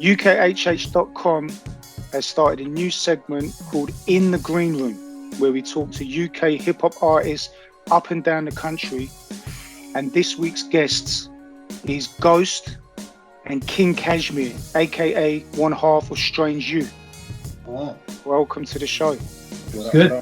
UKHH.com has started a new segment called In the Green Room, where we talk to UK hip-hop artists up and down the country. And this week's guests is Ghost and King Kashmere, aka one half of Strange You. Oh. Welcome to the show. Good.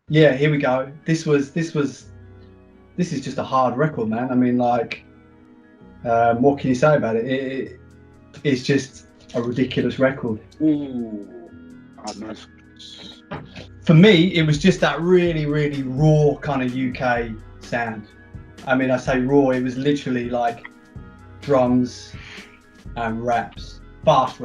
Yeah, here we go. This is just a hard record, man. I mean, like, what can you say about it? It's just a ridiculous record. Ooh, nice. For me, it was just that really, really raw kind of UK sound. I mean, I say raw, it was literally like drums and raps, fast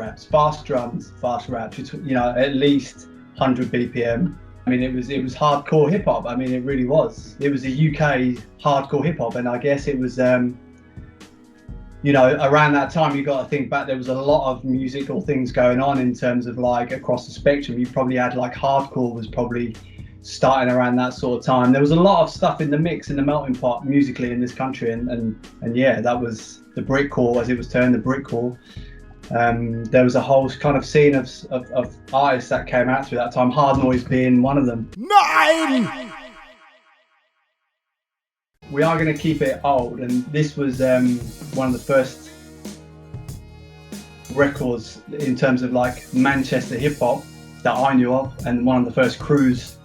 drums, fast raps, you know, at least 100 BPM. I mean, it was hardcore hip hop. I mean, it really was. It was a UK hardcore hip hop, and I guess it was, you know, around that time, you got to think back, there was a lot of musical things going on in terms of like across the spectrum. You probably had like hardcore was probably starting around that sort of time. There was a lot of stuff in the mix, in the melting pot musically in this country, and yeah, that was the Britcore, as it was termed, the Britcore. There was a whole kind of scene of artists that came out through that time, Hard Noise being one of them. 9! We are going to keep it old, and this was one of the first records in terms of like Manchester hip hop that I knew of, and one of the first crews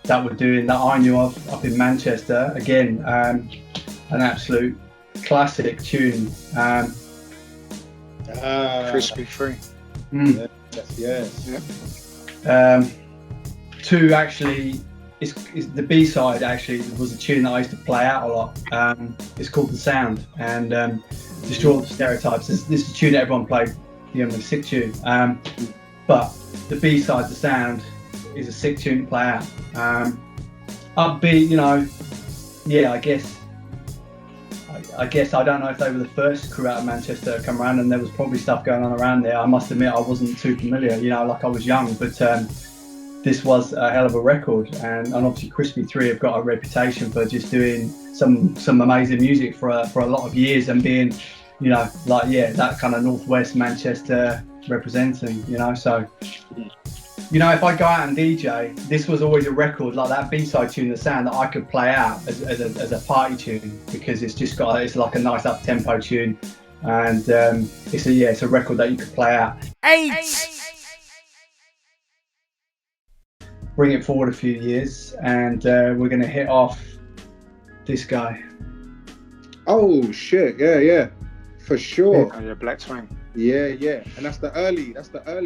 that were doing that I knew of up in Manchester. Again, an absolute classic tune. Crispy Free. Yes. Two actually, is the B-side actually was a tune that I used to play out a lot. It's called The Sound, and Destroy the Stereotypes. This is a tune that everyone played, you know, a sick tune. But the B-side, The Sound, is a sick tune to play out. Upbeat, you know, yeah, I guess I don't know if they were the first crew out of Manchester to come around, and there was probably stuff going on around there. I must admit I wasn't too familiar, you know, like I was young, but this was a hell of a record, and obviously Crispy 3 have got a reputation for just doing some amazing music for a lot of years, and being, you know, like, yeah, that kind of northwest Manchester representing, you know. So, you know, if I go out and DJ, this was always a record like that B-side tune, The Sound, that I could play out as a party tune, because it's just got, it's like a nice up-tempo tune, and it's a record that you could play out. 8. Bring it forward a few years, and we're going to hit off this guy. Oh shit! Yeah, for sure. Oh, yeah, Black Twang. Yeah, and that's the early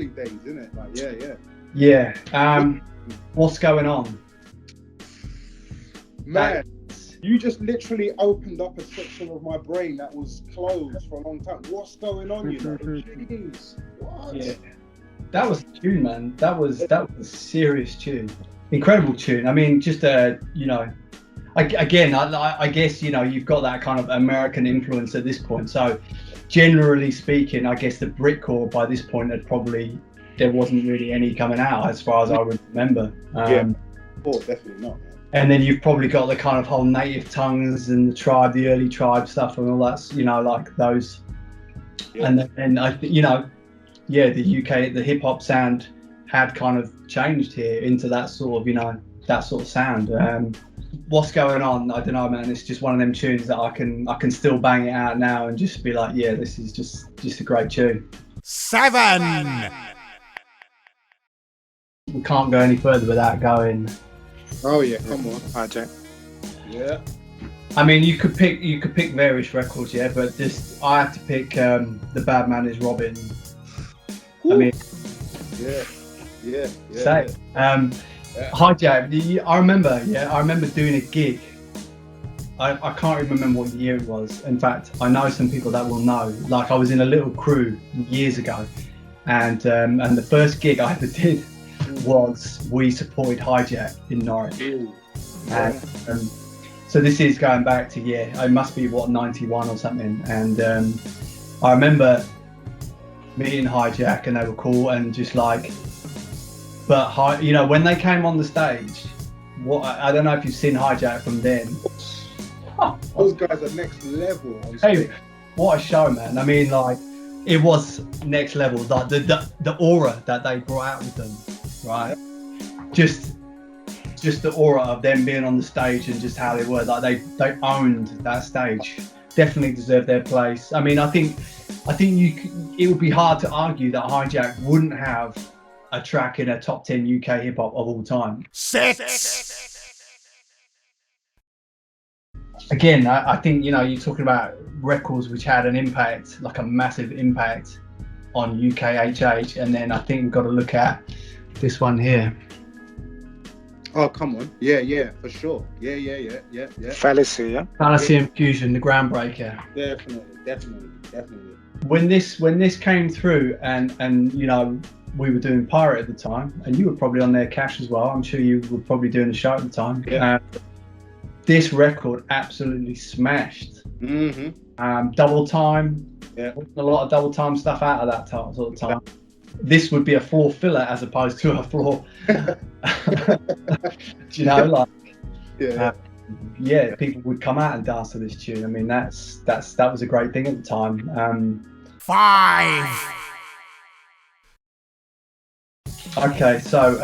days, isn't it? Like, yeah. Yeah. What's going on? Man, you just literally opened up a section of my brain that was closed for a long time. What's going on, you know? Jeez. What? Yeah. That was a tune, man. That was a serious tune. Incredible tune. I mean, just you know, I guess, you know, you've got that kind of American influence at this point. So generally speaking, I guess the Britcore by this point there wasn't really any coming out as far as I would remember. Definitely not. Man. And then you've probably got the kind of whole native tongues and the early tribe stuff and all that, you know, like those. Yeah. And then I, you know, yeah, the UK, the hip hop sound had kind of changed here into that sort of, you know, that sort of sound. What's going on? I don't know, man. It's just one of them tunes that I can still bang it out now and just be like, yeah, this is just a great tune. 7. We can't go any further without going. Oh yeah, come on, Hijack. Yeah. I mean, you could pick various records, yeah, but I had to pick The Bad Man Is Robin. Ooh. I mean, yeah. Say, Hijack. I remember doing a gig. I can't remember what year it was. In fact, I know some people that will know. Like, I was in a little crew years ago, and the first gig I ever did was we supported Hijack in Norwich. And so this is going back to, it must be 91 or something. And I remember meeting Hijack, and they were cool, and just like, but you know, when they came on the stage, I don't know if you've seen Hijack from then. Those guys are next level on Hey, stage. what a show, man. I mean, like, it was next level. Like the aura that they brought out with them, right? Just the aura of them being on the stage and just how they were. Like they owned that stage. Definitely deserved their place. I mean, I think it would be hard to argue that Hijack wouldn't have a track in a top 10 UK hip hop of all time. Again, I think, you know, you're talking about records which had an impact, like a massive impact on UKHH, and then I think we've got to look at this one here. Oh, come on. Yeah, for sure. Yeah. Fallacy, yeah? Fallacy and Fusion, the groundbreaker. Definitely. When this came through, and you know, we were doing Pirate at the time, and you were probably on there, Cash, as well. I'm sure you were probably doing the show at the time. Yeah. This record absolutely smashed. Double time. Yeah. A lot of double time stuff out of that sort of time. This would be a floor filler as opposed to a floor. Do you know, like, yeah, people would come out and dance to this tune. I mean, that was a great thing at the time. 5. Okay, so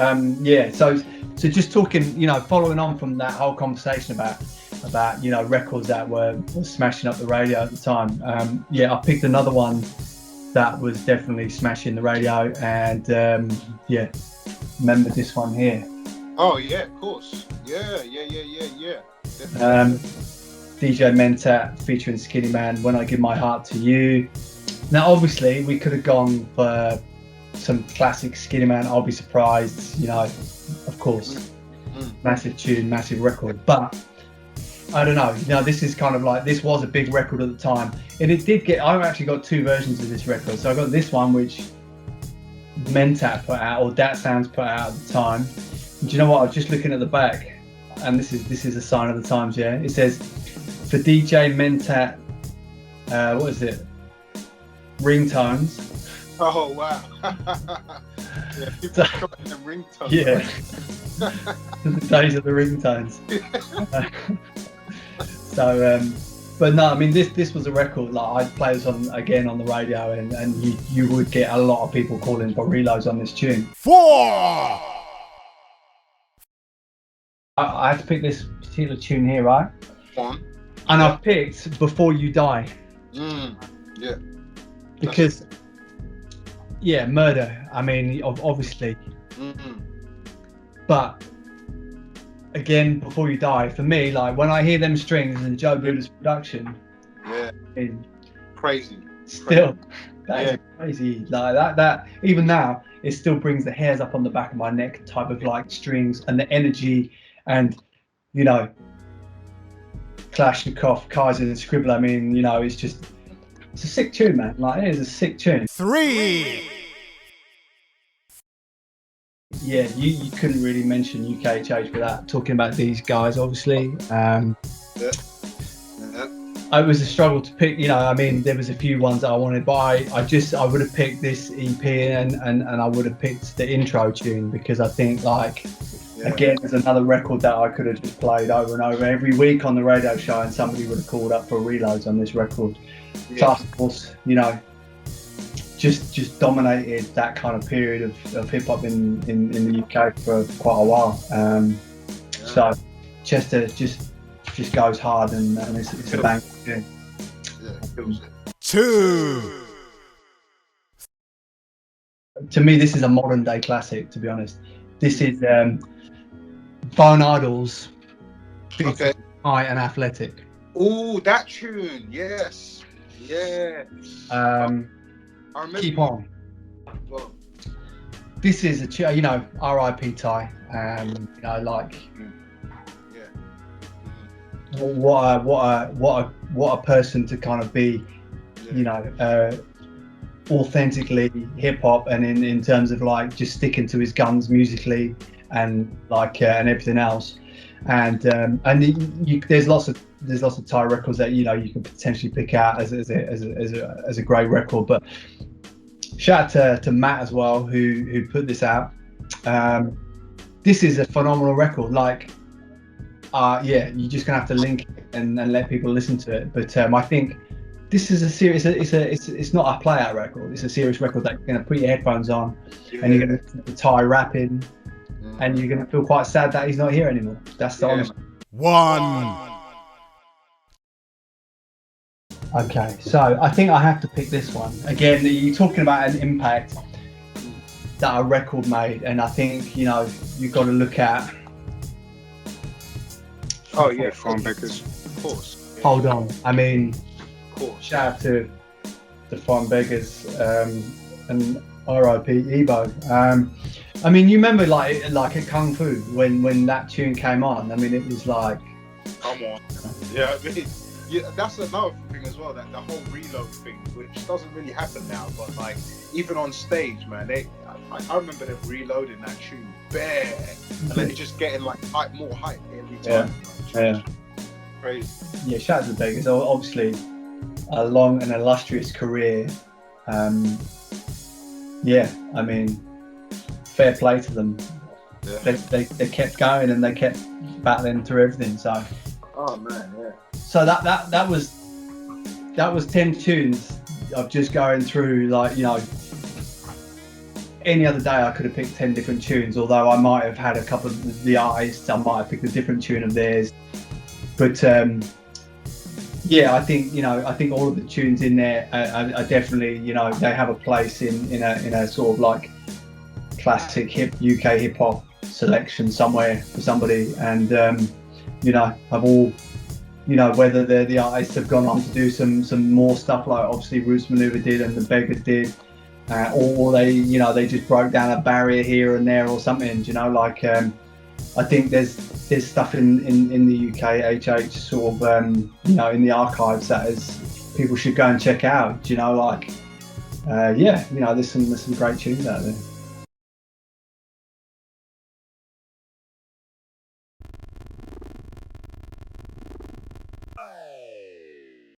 so just talking, you know, following on from that whole conversation about you know, records that were smashing up the radio at the time. I picked another one that was definitely smashing the radio, and remember this one here. Oh yeah, of course. Yeah. DJ Mentat featuring Skinny Man, When I Give My Heart to You. Now obviously we could have gone for some classic Skinny Man, I'll Be Surprised, you know, of course. Massive tune, massive record, but I don't know, you know, this is kind of like, this was a big record at the time, and it did get, I've actually got two versions of this record. So I got this one which Mentat put out, or Dat Sounds put out at the time. And do you know what, I was just looking at the back, and this is a sign of the times. Yeah, it says, for DJ Mentat, what is it, ringtones. Oh wow. Yeah, people are calling them ringtones. Yeah. The days of the ringtones. But no, I mean, this was a record, like, I'd play this on the radio, and you would get a lot of people calling for reloads on this tune. 4. I had to pick this particular tune here, right? Swan. And I've picked Before You Die. Yeah. Because, yeah, murder, I mean, obviously. But again, Before You Die, for me, like, when I hear them strings and Joe Buda's production, Crazy. Still, that is crazy. Like that even now, it still brings the hairs up on the back of my neck type of like strings, and the energy, and you know, Kalashnikov, Kaiser and Scribble. I mean, you know, it's a sick tune, man. Like, it is a sick tune. 3. Yeah, you couldn't really mention UKHH without talking about these guys, obviously. It was a struggle to pick, you know, I mean, there was a few ones that I wanted, but I would have picked this EP, and I would have picked the intro tune, because I think, like, again, there's another record that I could have just played over and over every week on the radio show, and somebody would have called up for reloads on this record. Plus, of course, you know, just dominated that kind of period of hip hop in the UK for quite a while. So Chester just goes hard, and it's a bang. Yeah. 2. To me, this is a modern day classic, to be honest. This is Barnardo's High and Athletic. Oh, that tune, yes. Yeah. I remember. Keep On. Well, This is a, you know, R.I.P. Ty. You know, like, what a person to kind of be, you know, authentically hip hop, and in terms of like just sticking to his guns musically, and like and everything else, and there's lots of Ty records that, you know, you can potentially pick out as a great record. But shout out to Matt as well, who put this out. This is a phenomenal record. Like, you're just gonna have to link it and let people listen to it. But I think this is a serious. It's not a play out record. It's a serious record that you're going to put your headphones on, and you're going to listen to Ty rapping, and you're going to feel quite sad that he's not here anymore. That's the honest. 1. Okay, so I think I have to pick this one. Again, you're talking about an impact that a record made, and I think, you know, you've got to look at. Oh yeah, Farm Beggars. Of course. Yeah. Hold on, I mean, Of course. shout out to the Farm Beggars and R.I.P. Ebo. I mean, you remember like at Kung Fu when that tune came on? I mean, it was like, Come on. Yeah, I mean, yeah, that's another thing as well, that the whole reload thing, which doesn't really happen now, but like even on stage, man, I remember them reloading that tune bare, and then it's just getting like more hype every time. Yeah. Crazy. Yeah, shout out to the Beggars. Obviously, a long and illustrious career. Yeah, I mean, fair play to them. Yeah. They kept going and they kept battling through everything. So. Oh man, yeah. So that was 10 tunes of just going through, like, you know, any other day I could have picked 10 different tunes, although I might have had a couple of the artists, I might have picked a different tune of theirs. But yeah, I think all of the tunes in there are definitely, you know, they have a place in a sort of like classic UK hip hop selection somewhere for somebody, and you know, have all, you know, whether the artists have gone on to do some more stuff like obviously Roots Maneuver did and the Beggars did, or they, you know, they just broke down a barrier here and there or something, you know, like I think there's stuff in the UKHH sort of you know, in the archives that is people should go and check out, you know, like yeah, you know, there's some great tunes out there.